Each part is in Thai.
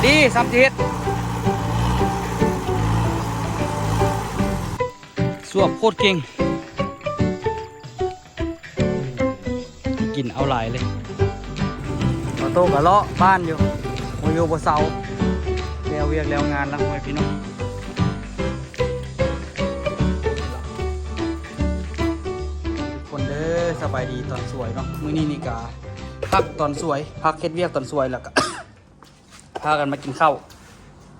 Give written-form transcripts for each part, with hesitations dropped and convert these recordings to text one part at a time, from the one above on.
ดีซ้ำเจ็ดสวบโคตรเก่งกินเอาหลายเลยออโต้กะเลาะบ้านอยู่โมโยบเซาแล้วเวียกแล้วงานแล้วไปพี่น้องทุกคนเด้อสบายดีตอนสวยเนาะมื้อนี้นี่กะพักตอนสวยพักเฮ็ดเวียกตอนสวยแล้วก็ พากันมากินข้าว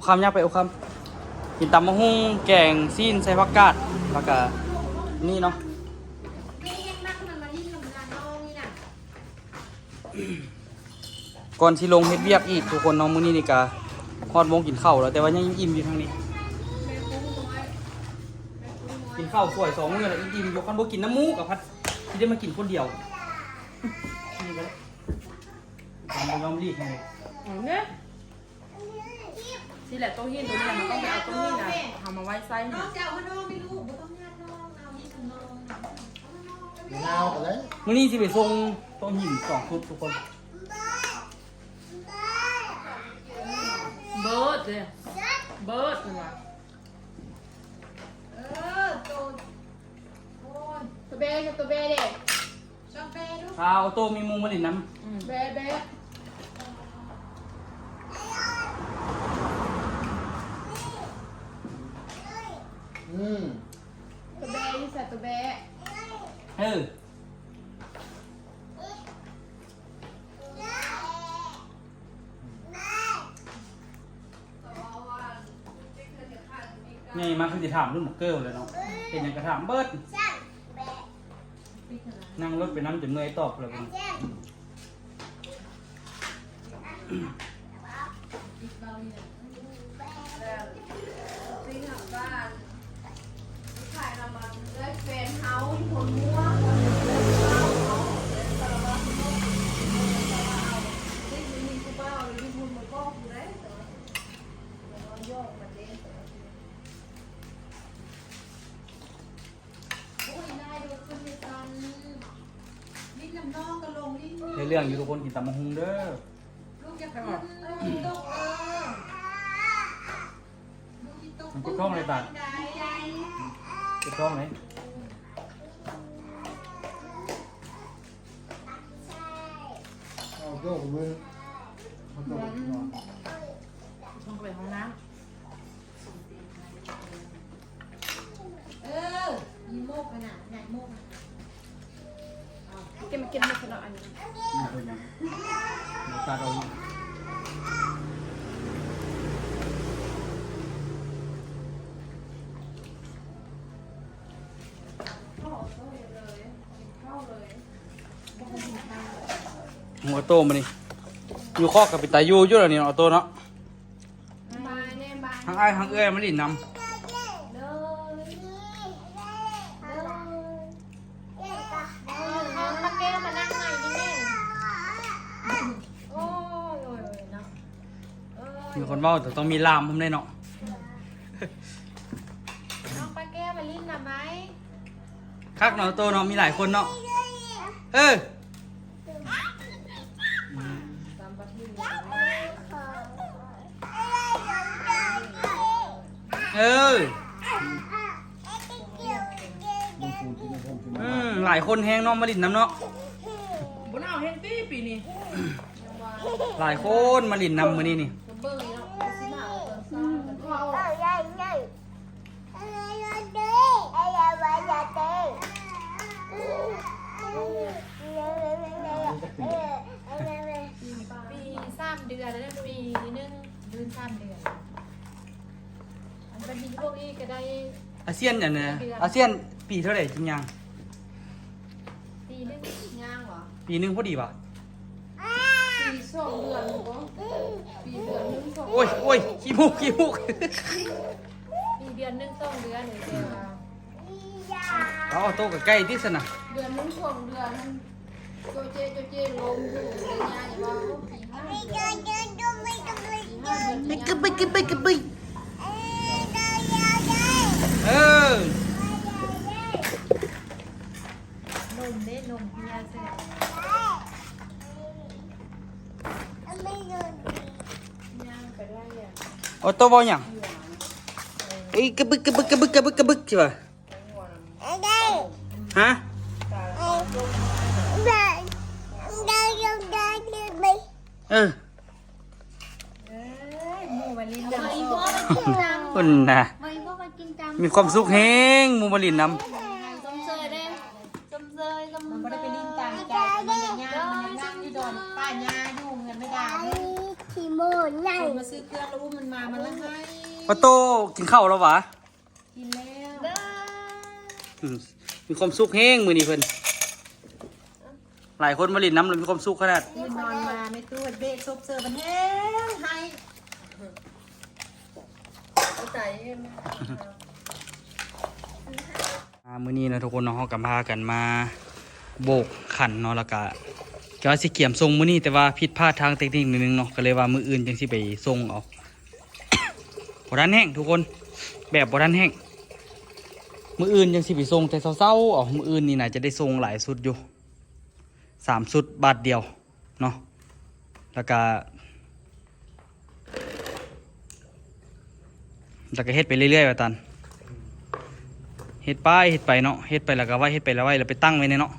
คำยากไปเอาคำกินตำมะฮุ่งแกงซีนใส่ผักกาดแล้วก็นี่เนาะก่อนที่ลงเฮ็ดเวียกอีกทุกคนเนาะมื้อนี้นี่กะฮอดวงกินข้าวแล้วแต่ว่ายังอิ่มอยู่ทางนี้กินข้าวสวย2 มื้อแล้วอิ่มอยู่คันบ่กินน้ำหมูกับพัดที่ได้มากินคนเดียวนี่ก็ได้ยอมรีบให้ เนี่ยที่แหละต้นหินตัวนี้มันต้องไปเอาต้นหินนะทำมาไว้ไส้เนี่ย นาวกันเลย มื้อนี้สิไปส่งต้นหิน2 ชุดทุกคน เบิร์ดเลยเบิร์ดเลยว่ะ ตัวเบ้ตัวเบ้เด็ก เอาโตมีมุงมาดินน้ำ เบ้เบ้ตัวเบ้ที่ใส่ตัวเบ้ นี่มาคือจะถามรุ่นหมกเกิลเลยเนาะเป็นอย่างกระถามเบิร์ดนั่งรถไปน้ำจนเมื่อยตอบเลยเป็นในเรื่องอยู่ทุกคนกินตำมะฮุงเด้อมันก็ท่องเลยตัดก็ท่องเลย เอาโยกมือมันโดดนอน ต้องไปห้องน้ ยีโมกขนาดไหนโมก ำกินมากินมาขนาดอันนี้ นี่ตัวยังตาเราอยู่หัวโตมานี่อยู่ข้อกับปิตายูอยู่แล้วนี่เนาะโตเนาะ มาเนี่ยมา ทั้งไอ้ทั้งเอ้ยมาดินนำ ปลาแก้วมานั่งใหม่ดิแม่โอ้ยเนาะ มีคนเว่าแต่ต้องมีลามผมได้เนาะ น้องปลาแก้วมาลิ้นหน่ะไหม คักเนาะโตเนาะมีหลายคนเนาะเออ ตามประเทศ เออหลายคนแฮงเนาะมาดินน้ำเนาะ บนเอาเฮนตี้ปีนี้ หลายคนมาดินน้ำมือนี่นี่ ตัวเบิ้งเนาะสิหนาวตัวซ่ามันเข้าปี3 เดือนแล้วปีนึงเดือน3 เดือนอันเป็นปีพวกนี้ก็ได้ อาเซียนอย่างเนี้ยอาเซียนปีเท่าไหร่จริงยัง ปีนึงย่างเหรอ ปีหนึงพอดีป่ะ ปี2 เดือนหรือเปล่าปีเดือนนึง2 โอ้ยโอ้ยขี้มุกขี้มุก ปีเดือนนึง2 เดือนหรือเดือนละ เอาโตกับใกล้ที่สนะ เดือนนึง2 เดือนมันโจเจลงอยู่ในงานอย่างว่าปี5 เดือน ไปกึบไปกึบไปกึบไปเออน มเด้นมเมียเสร็จยาง โอ้ตัวบอลอย่างเอ้ยกระบึกกระบึกกระบึกกระบึกกระบึกใช่ป่ะฮะเออ หมูมันลิ้นดำ คุณนะมีความสุขแฮงหมูมาลินน้ ส้มเซยได้ส้มเซยส้มมันไม่ได้ไปลิ้นต่างใจมันยังย่างมันย่างที่โดนป้ายาอยู่เงินไม่ได้คนมาซื้อเครื่องแล้วอุ้มมันมามันละให้ ำปะโตกินข้าวแล้ววะ กินแล้ว อืมมีความสุขแฮงมือนี้เพิ่นหลายคนมาลินน้ำเลยมีความสุขขนาด ยืนนอนมาไม่ตู้เบะซบเซอร์มันแห้งให้ใจ มื้อนี้นะทุกคนเนาะเฮาก็พากันมาโบกขันเนาะแล้วก็ก็สิเกี่ยมส่งมื้อนี้แต่ว่าผิดพลาดทางเทคนิคนิดนึงเนาะก็เลยว่ามื้ออื่นจังสิไปส่งเอา บ่ทันแห้งทุกคนแบบบ่ทันแห้งมื้ออื่นจังสิไปส่งแต่เช้าๆเอามื้ออื่นนี่น่าจะได้ส่งหลายสุดอยู่3สุดบาทเดียวเนาะแล้วก็เฮ็ดไปเรื่อยๆว่าตันเฮ็ดไปเนาะเฮ็ดไปแล้วก็ไว้เฮ็ดไปแล้วไว้แล้วไปตั้งไว้ในเนาะ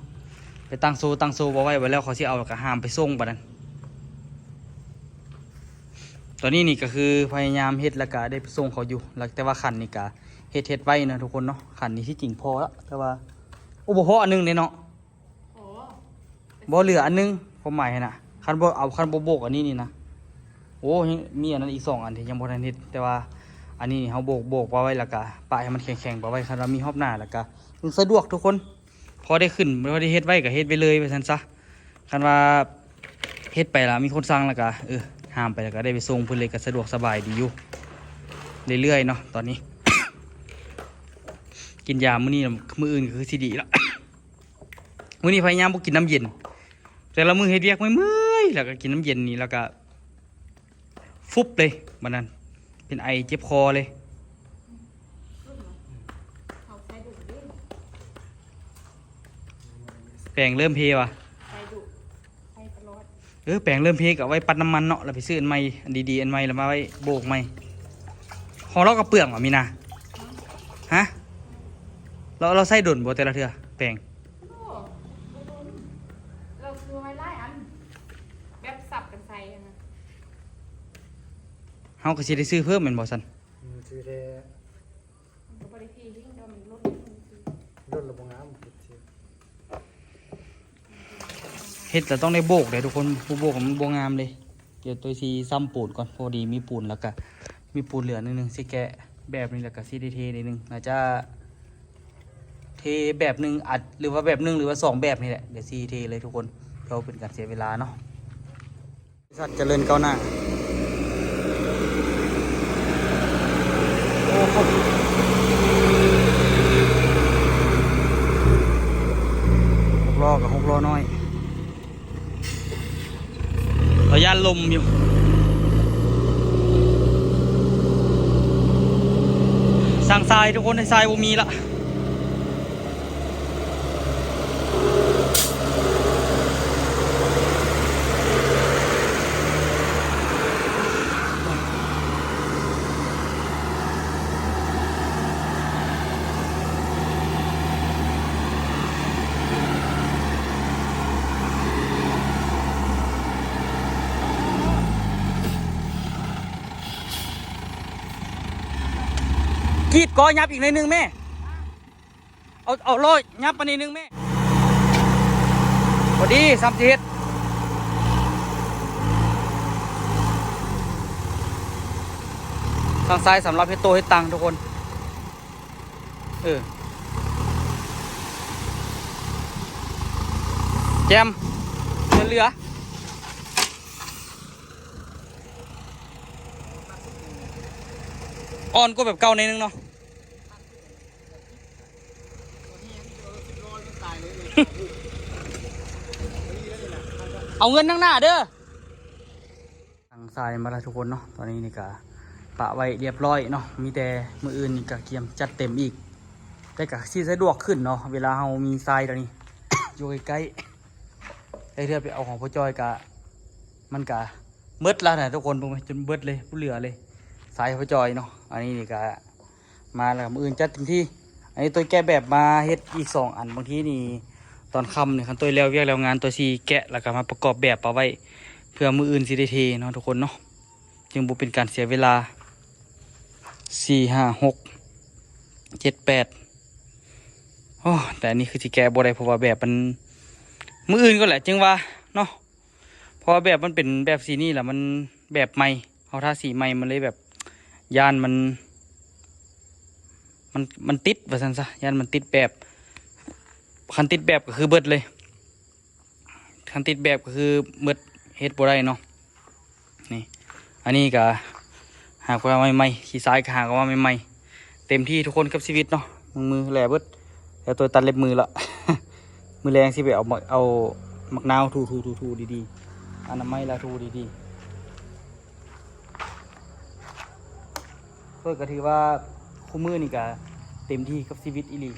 ไปตั้งโซบ่ไว้แล้วเขาสิเอาแล้วก็ห้ามไปส่งบัดนั้นตอนนี้นี่ก็คือพยายามเฮ็ดแล้วก็ได้ไปส่งเขาอยู่แล้วแต่ว่าขันนี่ก็เฮ็ดไว้นะทุกคนเนาะขันนี้ที่จริงพอแล้วแต่ว่าโอ้บ่พออันนึงเนาะบ่เหลืออันนึงผมหมายนะคันบ่โบกอันนี้นี่นะโอ้มีอันนั้นอีก2อันที่ยังบ่ทันเฮ็ดแต่ว่าอันนี้เขาโบกไว้แล้วก็ปะให้มันแข็งๆไว้คันว่ามีรอบหน้าแล้วก็สะดวกทุกคนพอได้ขึ้นพอได้เฮ็ดไว้ก็เฮ็ดไปเลยไปซั่นซะคันว่าเฮ็ดไปแล้วมีคนสั่งแล้วก็ห้ามไปแล้วก็ได้ไปส่งเพิ่นเลยก็สะดวกสบายดีอยู่เรื่อยๆเนาะตอนนี้ กินยามื้อนี้มื้ออื่นก็คือสิดีแล้ว มื้อนี้พยายามบ่กินน้ำเย็นแต่ละมื้อเฮ็ดเวียกเมื่อยๆแล้วก็กินน้ำเย็นนี่แล้วก็ฟุบเลยบัดนั้นเป็นไอเจ็บคอเลยแปลงเริ่มเพว่ะแปลงเริ่มเพกับไว้ปัดน้ำมันเนาะแล้วไปซื้ออันใหม่อันดีๆอันใหม่แล้วมาไว้โบกใหม่ของเราก็เปลืองว่ะมีนาฮะเราใส่ด่นบ่แต่ละเทื่อแปลง เราคือไว้ไล่อันแบบสับกันใส่นะ เฮาก็สิได้ซื้อเพิ่มแม่นบ่ซั่น ชื่อแท้ ก็บริพีที่เรามันลด รถระบบน้ำ เฮ็ดแต่ต้องได้โบกเลยทุกคนผู้โบกมันบ่งามเลยเดี๋ยวตัวสิซ้ำปูนก่อนพอดีมีปูนแล้วก็มีปูนเหลือนิดนึงสิแกะแบบนี้แล้วก็สิได้เทนิดนึงน่าจะเทแบบนึงอัดหรือว่าแบบนึงหรือว่า2แบบนี่แหละเดี๋ยวสิเทเลยทุกคนเพราะเป็นการเสียเวลาเนาะบริษัทเจริญก้าวหน้าโอ้โห6 ล้อกับ6 ล้อน้อยเราย่านลมอยู่สั่งทรายทุกคนในทรายบ่มีละกีดก้อยับอีกในอยนึงแม่เอาล้อยับมาในอยนึงแม่พอดี30เฮ็ดทางซ้ายสำหรับเฮ็ดโตเฮ็ดตังทุกคนแจมเหลืออ่อนก็แบบเก่าในอยนึงเนาะ เอาเงินทั้งหน้าเด้อสั่งทรายมาแล้วทุกคนเนาะตอนนี้นี่ก็ปะไว้เรียบร้อยเนาะมีแต่มืออื่นนี่ก็เกียมจัดเต็มอีกแต่ก็สิสะดวกขึ้นเนาะเวลาเรามีทรายตอนนี้ อยู่ใกล้ๆได้เทื่อไปเอาของพ่อจอยกะมันกะ เบิดแล้วนะทุกคนดูไหมจนเบิดเลยผู้เหลือเลยสายพระจอยเนาะอันนี้นี่ก็มาแล้วมืออื่นจัดเต็มที่อันนี้ตัวแกะแบบมาเฮ็ดอีก2 อันบางทีนี่ตอนค่ำเนี่ยคันตัวแล้วเวียกแล้วงานตัวซีแกะแล้วก็มาประกอบแบบเอาไว้เพื่อมืออื่นสิได้เทเนาะทุกคนเนาะจึงบ่เป็นการเสียเวลา4 5 6 7 8โอ้แต่อันนี้คือสิแกะบ่ได้เพราะว่าแบบมันมืออื่นก็แหละจึงว่าเนาะเพราะว่าแบบมันเป็นแบบสีนี่แหละมันแบบใหม่เขาทาสีใหม่มันเลยแบบยานมันติดว่าซั่นซะยานมันติดแบบคันติดแบบก็คือเบิดเลยคันติดแบบก็คือเบิดเฮ็ดบ่ได้เนาะนี่อันนี้ก็หากว่าใหม่ๆขี้ซ้ายก็หากว่าใหม่ๆเต็มที่ทุกคนกับชีวิตเนาะมือแหลเบิดแล้วตัวตัดเล็บมือละ มือแรงสิไปเอามักนาวทูดีๆอนามัยละทูดีๆก็ถือว่าคู่มือนี่ก็เต็มที่กับชีวิตอีหลี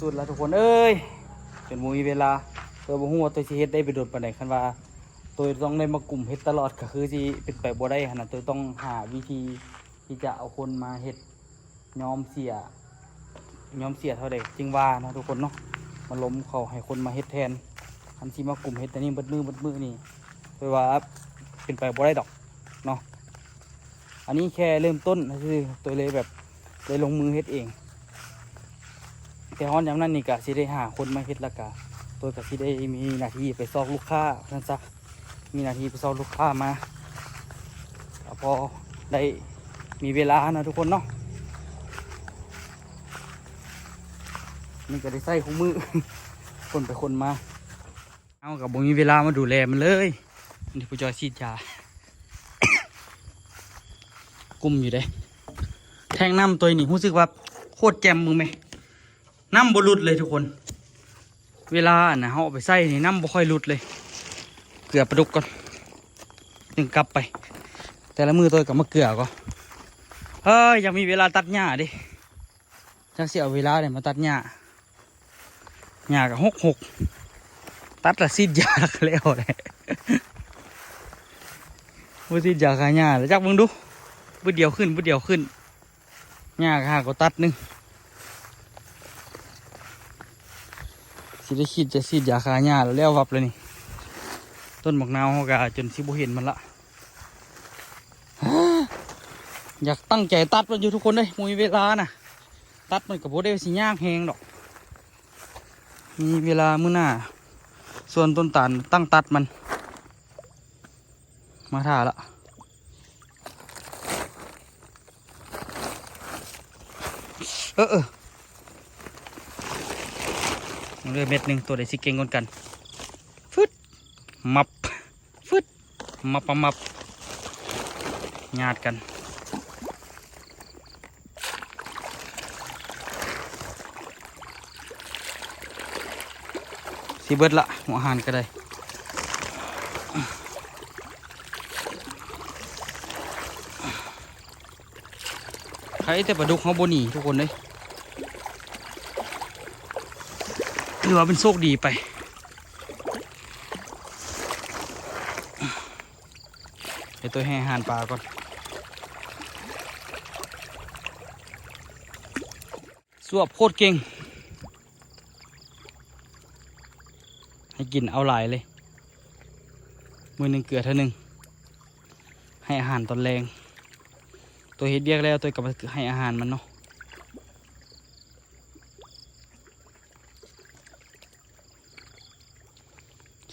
สุดๆแล้วทุกคนเอ้ยจนบ่มีเวลาตัวบ่ฮู้ว่าตัวสิเฮ็ดได้ไปโดนปานใดคันว่าตัวต้องได้มากลุ่มเฮ็ดตลอดก็คือสิเป็นไปบ่ได้หั่นน่ะตัวต้องหาวิธีที่จะเอาคนมาเฮ็ดยอมเสียเท่าใดจึงว่านะทุกคนเนาะมาล้มเขาให้คนมาเฮ็ดแทนคันสิมากลุ่มเฮ็ดแต่นี่เบิดมือนี่เพราะว่าเป็นไปบ่ได้ดอกเนาะอันนี้แค่เริ่มต้นคือตัวเลยแบบเลยลงมือเฮ็ดเองแต่ฮ้อนอย่างนั้นนี่ก็สิได้หาคนมาเฮ็ดและกะตัวก็สิได้มีหน้าที่ไปซอกลูกค้าซั่นซะมีหน้าที่ไปซอกลูกค้ามาพอได้มีเวลานะทุกคนเนาะนี่ก็ได้ใส่คู่มือ คนไปคนมาเอากับบ่มีเวลามาดูแลมันเลยนี่ผู้จอยฉีดยา กุมอยู่เด้แทงน้ำตัวนี้รู้สึกว่าโคตรแจ่มมึงไหมน้ำบ่หลุดเลยทุกคนเวลาน่ะเขาเอาไปใส่นี่น้ำบ่ค่อยหลุดเลยเกลือปลาดุกก่อนจึงกลับไปแต่ละมือตัวกับมะเกลือก็ยังมีเวลาตัดหญ้าดิจักสิเอาเวลาเนี่ยมาตัดหญ้ากับหกตัดละซีดยาแล้วเลย ว่าซีดยาขายหญ้าแล้วจักมึงดูบุดเดียวขึ้นหญ้าก็หาก็ตัดนึงสิได้คิดจะซีดยาคาหญ้าแล้ววับเลยนี่ต้นหมกนาวเขาก็จนสิบ่เห็นมันละ อยากตั้งใจตัดมันอยู่ทุกคนเลยมีเวลานะตัดมันกับโบได้สิยากแหงดอกมีเวลามื้อหน้าส่วนต้นตาลตั้งตัดมันมาถ่าละเลือเม็ดหนึ่งตัวใดสิเก่งกันฟึดมับฟึดมับญาติกันสิเบิดละหัวอาหารก็ได้ใครแต่ปลาดุกเขาโบหนีทุกคนเลยหรือว่าเป็นโชคดีไปเดี๋ยวตัวให้อาหารปลาก่อนสวบโคตรเก่งให้กินเอาหลายเลยมือหนึ่งเกลือเท่านึงให้อาหารตอนแรงตัวเฮ็ดเรียกแล้วตัวกับให้อาหารมันเนาะ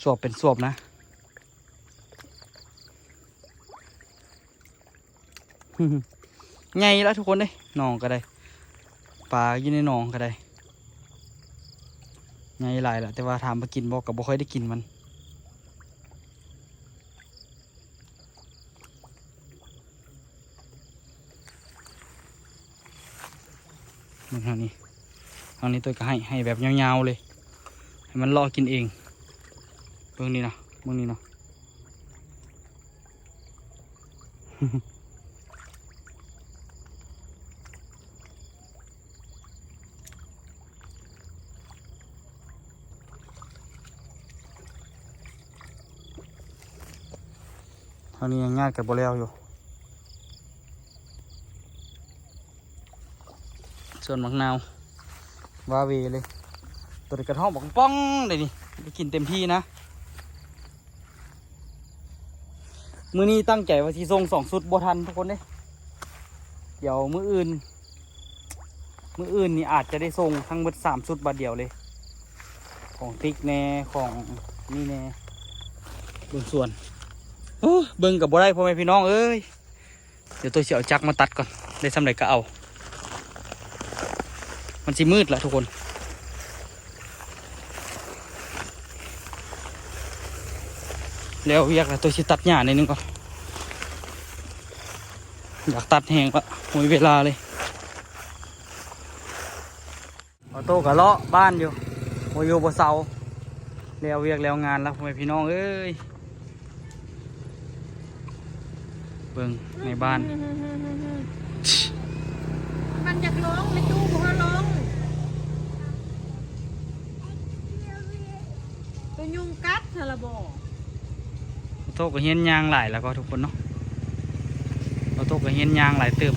สวบเป็นสวบนะไงแล้วทุกคนเลยหนองก็ได้ปลาอยู่ในหนองก็ได้ไงหลายละแต่ว่าถามมากินบอกกับบ่ค่อยได้กินมันมึงทางนี้ตัวก็ให้แบบยาวๆเลยให้มันรอกินเองเบื้องนี้นะเบื้องนี้เนาะ อนนี้ยังงานกับโบแล้วอยู่ส่วนมักนาววาเวเลยตัวกระท่อมบอกป้องเลยนี่ไปกินเต็มที่นะมื้อนี้ตั้งใจว่าที่ส่ง2 ชุดบ่ทันทุกคนเด้เดี๋ยวมื้ออื่นนี่อาจจะได้ส่งทั้งหมด3 ชุดบัดเดียวเลยของติ๊กแน่ของนี่แน่เบิ่งส่วนเบิ่งกับบ่ได้พ่อแม่พี่น้องเอ้ยเดี๋ยวตัวเสียวจักรมาตัดก่อนได้สำเร็จก็เอามันสิมืดละทุกคนแล้วเรียกแล้วตัวสิตัดหญ้าในอยนึงก่อนอยากตัดแห้งละหมดเวลาเลยออโต้กับเลาะบ้านอยู่โมโยบเสาแล้วเรียกแล้วงานแล้วพ่อแม่พี่น้องเอ้ยเบิ่งในบ้าน มันอยากร้องไม่ตู้เพราะว่าร้องตัวยุงกัดเธอละบอก ออโต้ก็เฮียนยางหลายแล้วก็ทุกคนเนาะออโต้ก็เฮียนยางหลายเติบ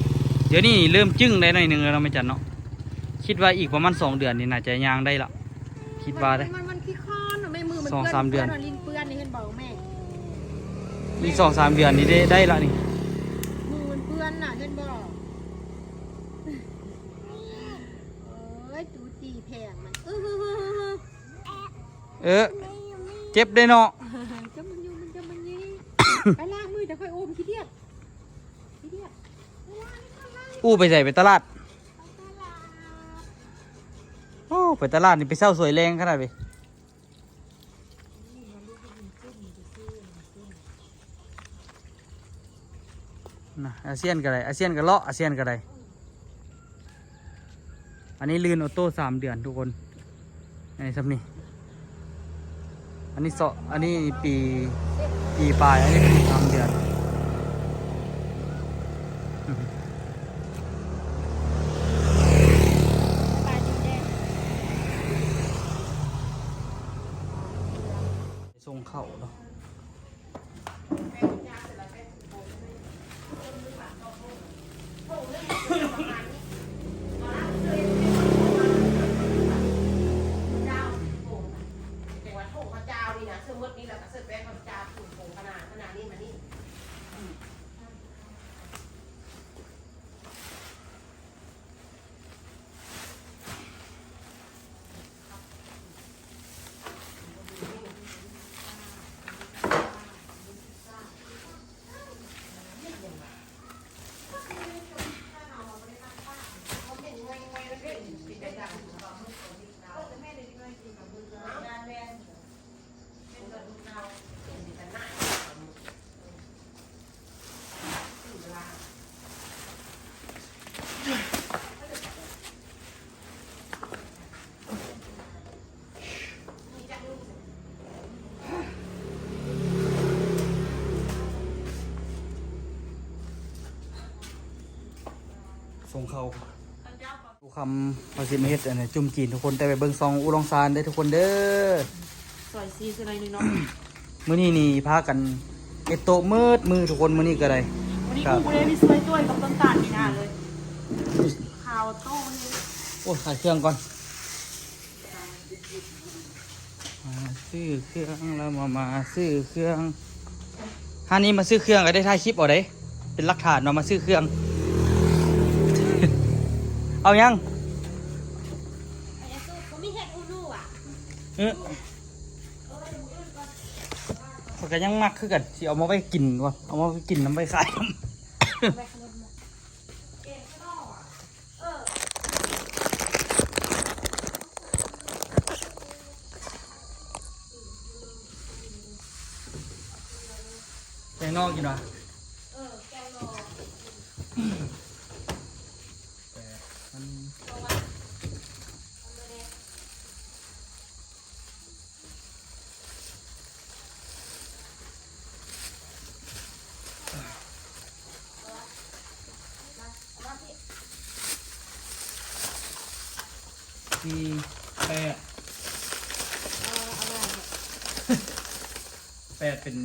เดี๋ยวนี้เริ่มจึ้งได้หน่อยหนึงแล้วเราไม่จัดเนาะคิดว่าอีกประมาณ2 เดือนนี่น่าจะยางได้ละคิดว่าได้ มันขี้ค้อนไม่มือมัน 2-3 เดือน ลิ้นเปื้อนนี่เห็นบอกแม่ อีก2-3 เดือนนี่ได้ละนี่ มือมันเปื้อนน่ะเห็นบอกเอ้ยตูตีแพงมันเจ็บได้เนาะ จะมันอยู่มันจะมันยี่ไปล้างมือเดี๋ยวค่อยโอมขี้เดียดอู้ไปใส่ไปตลาดโอ้ไปตลาดนี่ไปเศร้าสวยแรงขนาดไปนะอาเซียนก็ได้อาเซียนก็เลาะอาเซียนก็ได้อันนี้ลื่นออโต้3 เดือนทุกคนในสำนี่อันนี้ปีปลายอันนี้เป็น3 เดือนส่งเข้าเนาะส่งเข้าดูคำภาษีมเฮ็ดอันนี้จุ่มจีนทุกคนแต่ไปเบิ่งซองอุลองซานได้ทุกคนเด้อ ซอยซีคืออะไรนึงเนาะ มื้อนี้นี่พากันเอ็ดโตะมืดทุกคนมื้อนี้ก็ได้ วันนี้กูเลยมีซวยด้วยกับต้นตาลนี่นาเลยข่าวโต้นี่ โอ้ถ่ายเครื่องก่อนซื้อเครื่องแล้วมาซื้อเครื่องฮานี้มาซื้อเครื่องก็ได้ถ่ายคลิปเอาได้เป็นหลักฐานเนาะมาซื้อเครื่อง เอายังเขาก็ยังมักคือกันที่เอามาไปกินก่อนเอามาไปกินน้ำไปขายแกงนอกกินวะที่8เป็น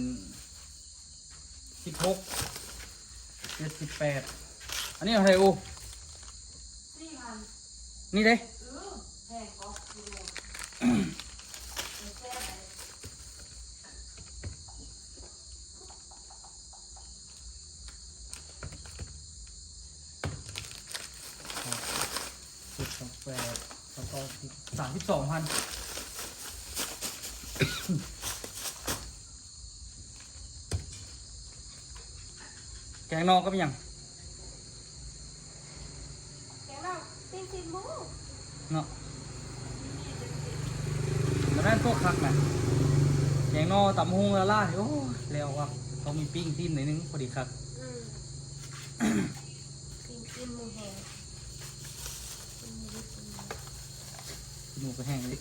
16 78อันนี้อะไรอูนี่เด้8แล้วก็32,000แกงนอกก็เป็นยัง แกงเราตีสิบโมง เนาะแล้วแม่นพวกคักนะแกงนอกตำฮงละล่าโอ้ยแล้วครับต้องมีปิ้งจิ้มหน่อยนึงพอดีครับ กินหมูแห้ง หมูก็แห้งเลย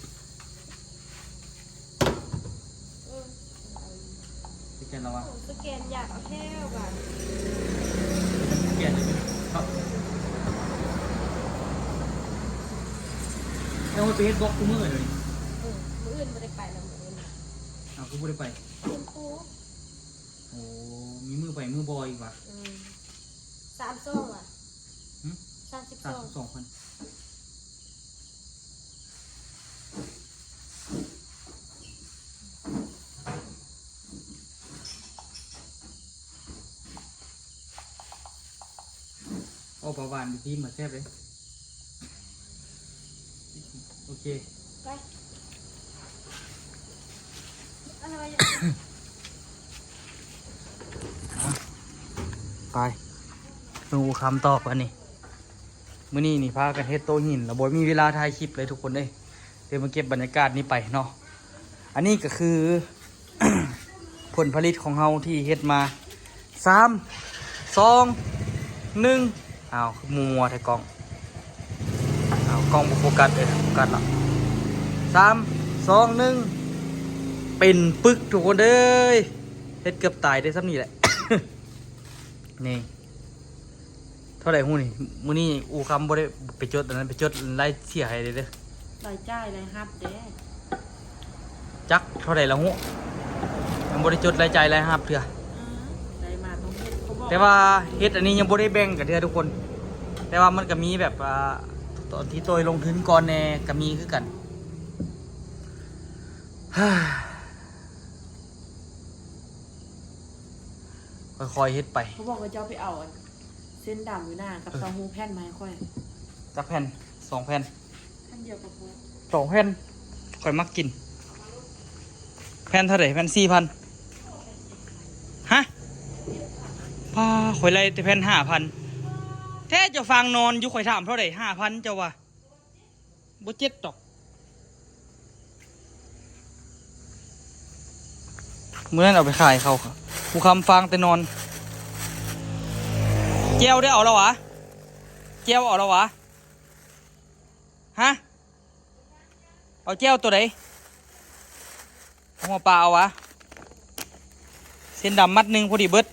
สแกนแล้ววะ สแกนอยากเอาแค่แบบ สแกนเลยครับแล้วมันไปเฮ็ดบล็อกกูมือเลย มืออื่นไม่ได้ไปแล้วมืออื่น อ้าวกูไม่ได้ไป เป็นปู โอ้มีมือไปมือบอยอีกว่ะ 32 อ่ะ หึ 32 32,000โอ้ประวานดีทีมาแซ่บเลยโอเค ไปอะไร ไปดูคำตอบอันนี้มื้อนี้นี่พากันเฮ็ดโตหินแล้วบ่มีเวลาถ่ายคลิปเลยทุกคนเลยเดี๋ยวมาเก็บบรรยากาศนี้ไปเนาะอันนี้ก็คือ ผลผลิตของเฮาที่เฮ็ดมา3 2 1อ้าวมัวแต่กล้องอ้าวกล้องบ่โฟกัสเลยโฟกัสละ3 2 1เป็นปึกทุกคนเด้ยเฮ็ดเกือบตายได้ซ้ำนี่แหละ นี่เท่าไหร่หู้นี่มื้อนี้อูคำบ่ได้ไปจดอันนั้นไปจดรายเสียให้เด้อ รายจ่ายรายรับเด้ จักเท่าไหร่ละหู้ยังบ่ได้จดรายจ่ายรายรับเถื่อ ได้มาต้องเฮ็ดเขาบอก แต่ว่าเฮ็ดอันนี้ยังบ่ได้แบ่งกันเถื่อทุกคน แต่ว่ามันก็มีแบบตอนที่ตัวลงทุนก่อนแน่ก็มีคือกัน ค่อยๆเฮ็ดไป เขาบอกว่าจะเอาไปเอาอันเส้นดำอยู่หน้ากับเต้าหู้แผ่นไม้ค่อย จักแผ่น2 แผ่น ท่านเดียวกับพวก 2 แผ่นค่อยมักกิน แผ่นเท่าไหร่แผ่น 4,000 ฮะป้าข่อยไล่แต่แผ่น 5,000 แท้เจะฟังนอนอยู่ข่อยถามเท่าไหร่ 5,000 เจ้าว่าบ่เจ็ดดอกเมื่อนั้นเอาไปขายเขาครับผู้คำฟังแต่นอนเจียวได้เอาแล้ววะเจียวเอาแล้ววะฮะเอาเจียวตัวไหนหัวปลาเอาวะเส้นดำมัดหนึ่งพอดีเบิด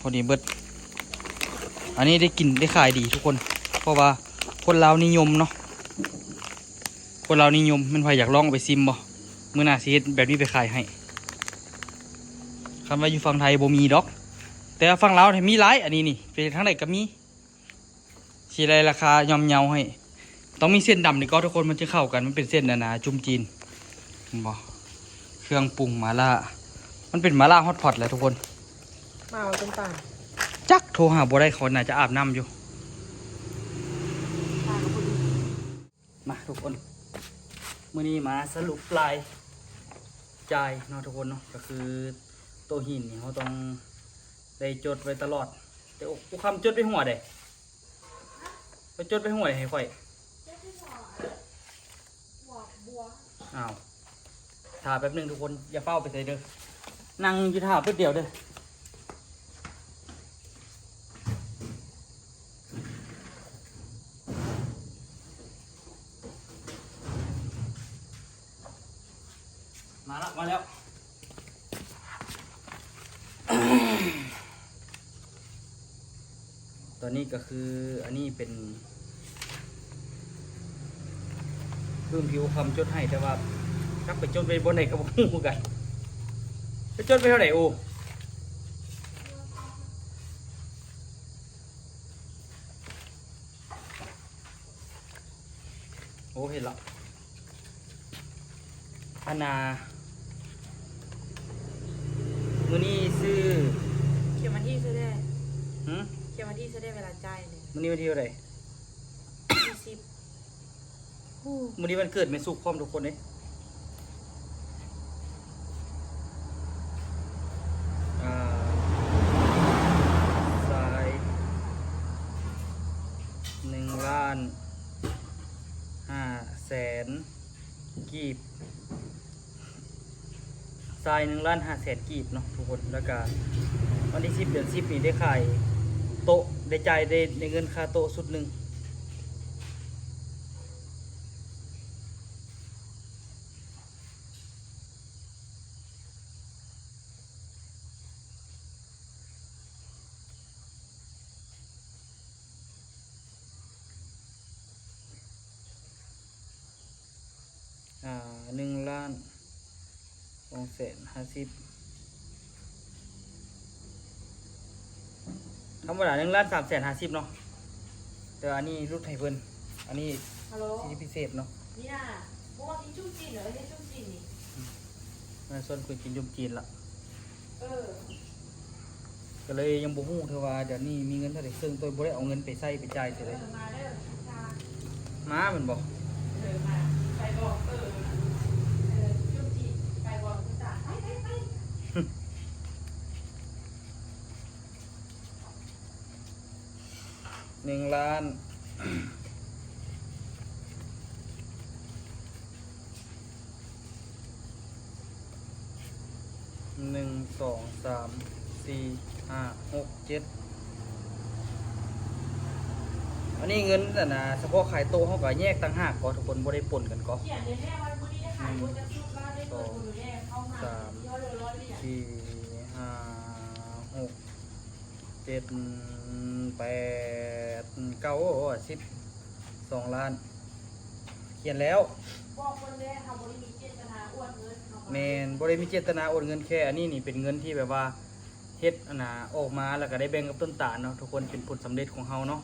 พอดีเบิดอันนี้ได้กินได้ขายดีทุกคนเพราะว่าคนลาวนิยมเนาะคนเรานิยมมันพายอยากลองเอาไปซิมบ่มื้อหน้าสิเฮ็ดแบบนี้ไปขายให้คำว่าอยู่ฝั่งไทยบ่มีดอก แต่ว่าฝั่งลาวเนี่ยมีหลายอันนี้นี่ไปทางไหนก็มีสิได้ราคาย่อมเยาให้ต้องมีเส้นดำนี่ก็ทุกคนมันจะเข้ากันมันเป็นเส้นหนาๆจุ่มจีนเห็นบ่เครื่องปรุงมาล่ามันเป็นมาล่าฮอตพอตแหละทุกคน มาเอาต้นตาล จักโทรหาบ่ได้เขาน่าจะอาบน้ำอยู่ ตากับพอดี มาทุกคนมื้อนี้มาสรุปปลายจ่ายเนาะทุกคนเนาะก็คือโตหินนี่เขาต้องได้จดไว้ตลอดแต่กูคำจดไปหัวได้ไปจดไปหัวได้ให้ค่อยอ้าวถ่าแป๊บนึงทุกคนอย่าเฝ้าไปใส่เด้อนั่งอยู่ถ่าแป๊บเดียวเด้อมาแล้วตอนนี้ก็คืออันนี้เป็นเพิ่มผิวคำจดให้แต่ว่า จักไปจนไปบนไหนกับหูกันไปจนไปเท่าไหร่โอ้โอ้เห็นละอาณามือนี้ซื้อ เขียนมาที่ซื้อได้ หืม เขียนมาที่ซื้อได้เวลาจ่ายเลย มือนี้วันที่เท่าไหร่ 20 มือนี้วันเกิดแม่สุกพร้อมทุกคนเลยสาย1,500,000 กีบทราย1,500,000 กีบเนาะทุกคนแล้วก็วันที่10 เดือน 10นี่ได้ขายโต๊ะได้จ่ายได้เงินค่าโต๊ะสุดหนึ่ง1,250,000ธรรมดา1,350,000เนาะแต่อันนี้รุ่นไทยเพิ่นอันนี้ ฮัลโหล สิทธิพิเศษเนาะ นี่น่ะพวกนี้จุ้มจีนเหรอไอ้จุ้มจีนนี่ มาส่วนคุยกินยมจีนละ เออ ก็เลยยังบ่ฮู้เท่าว่าเดี๋ยวนี้มีเงินเท่าไหร่ซึ่งตัวบ่ได้เอาเงินไปใช้ไปจ่ายเท่าไหร่ มาเด้อจ้า มามันบ่ มาไปบอกจุ้มจีนไปบอกคุณจ่าไป 1,000,0001 2 3 4 5 6 7อันนี้เงินแต่นะเฉพาะขายโต๊ะเขาก็แยกต่างหากก็ทุกคนบ่ได้ปนกันก็ เขียนเลยแม่วันนี้ได้ขายรถจะชุดบ้านได้เปิดดูแน่เข้ามาย่อเลยร้อยเหรียญ สี่ห้าหกเจ็ดแปดเก้า12,000,000เขียนแล้ว บอกคนแรกค่ะบริมีเจตนาอ้วนเงิน แมนบ่ได้มีเจตนาโอนเงินแค่อันนี้นี่เป็นเงินที่แบบว่าเฮ็ดอันน่ะออกมาแล้วก็ได้แบ่งกับต้นตาลเนาะทุกคนเป็นผลสำเร็จของเฮาเนาะ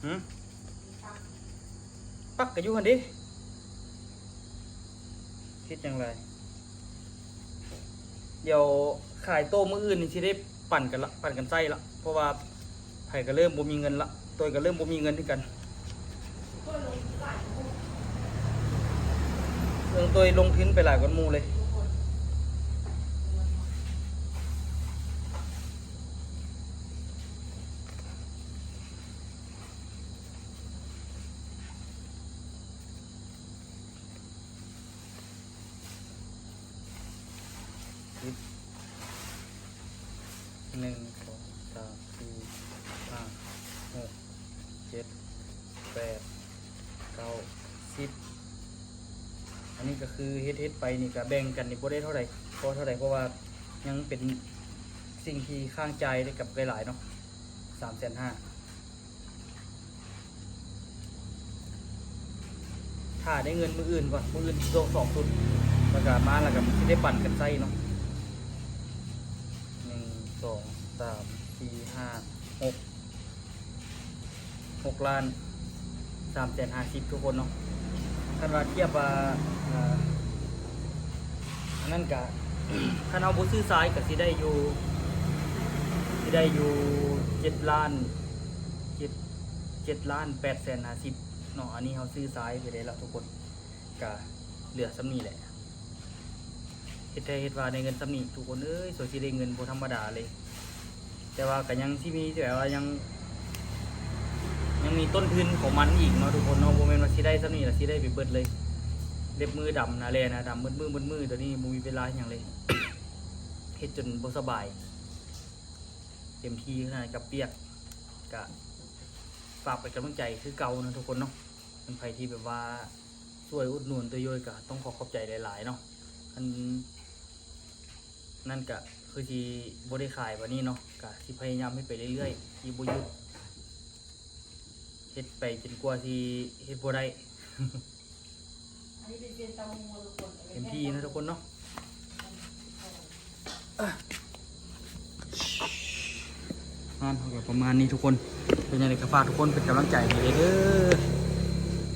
หืมปักก็อยู่หั่นดิคิดจังไรเดี๋ยวขายโต้มื้ออื่นนี่สิได้ปั่นกันไส้ละเพราะว่าไผก็เริ่มบ่มีเงินละตัวก็เริ่มบ่มีเงินด้วยกันเรื่องตัวลงทุนไปหลายกว่าหมู่เลย1 2 3 4 5 6 7 8 9 10อันนี้ก็คือเฮ็ดไปนี่ก็แบ่งกันนี่บ่ได้เท่าไหร่เพราะว่ายังเป็นสิ่งที่ข้างใจได้กับหลายๆเนาะ350,000ถ้าได้เงินมื้ออื่นก่อนมื้ออื่นโล2ตุนแล้วก็มาแล้วก็สิได้ปั่นกันไส้เนาะ1 2 3 4 5 6 ล้าน350,000ทุกคนเนาะคันว่าเทียบว่าอันนั้นก็ คันเอาบ่ซื้อสายก็สิได้อยู่7 ล้าน850,000เนาะอันนี้เฮาซื้อสายไปได้แล้วทุกคนก็เหลือส่ำนี้แหละเฮ็ดว่าได้เงินส่ำนี้ทุกคนเอ้ยสวยสิได้เงินบ่ธรรมดาเลยแต่ว่าก็ยังสิมีแต่ว่ายังมีต้นทุนของมันอีกเนาะทุกคนเนาะบ่แม่นว่าสิได้ส่ำนี้ล่ะสิได้ไปเบิดเลยเล็บมือดำนะแลนะดำมืดมือตอนนี้บ่มีเวลาหยังเลย เฮ็ดจนบ่สบายเต็มที่ขนาดกับเปียกก็ฝากเป็นกำลังใจคือเก่านะทุกคนเนาะเป็นใครที่แบบว่าช่วยอุดหนุนตัวย่อยก็ต้องขอบใจหลายๆเนาะอันนั่นก็คือ คือที่บ่ได้ขายวันนี้เนาะก็สิพยายามให้ไปเรื่อยๆที่บ่หยุดเฮ็ดไปจนกว่าที่เฮ็ดบ่ได้ อันนี้เป็นเตาหูทุกคน เต็มที่นะทุกคนเนาะงานเขาก็ประมาณนี้ทุกคนเป็นยังไงก็ฝากทุกคนเป็นกำลังใจให้เด้อ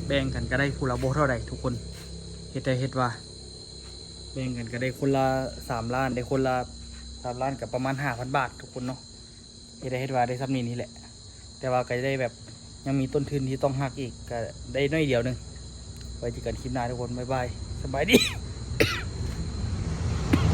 แบ่งกันก็ได้ผู้ละบ่เท่าใดทุกคนเฮ็ดได้เฮ็ดว่าแบ่งกันก็ได้คนละ3 ล้านได้คนละ3 ล้านกับประมาณ 5,000 บาททุกคนเนาะเฮ็ดได้เฮ็ดว่าได้ซ้ำนี้แหละแต่ว่าก็จะได้แบบยังมีต้นทุนที่ต้องหักอีกก็ได้น้อยเดียวนึงไว้เจอกันคลิปหน้าทุกคนบ๊ายบายสบายดี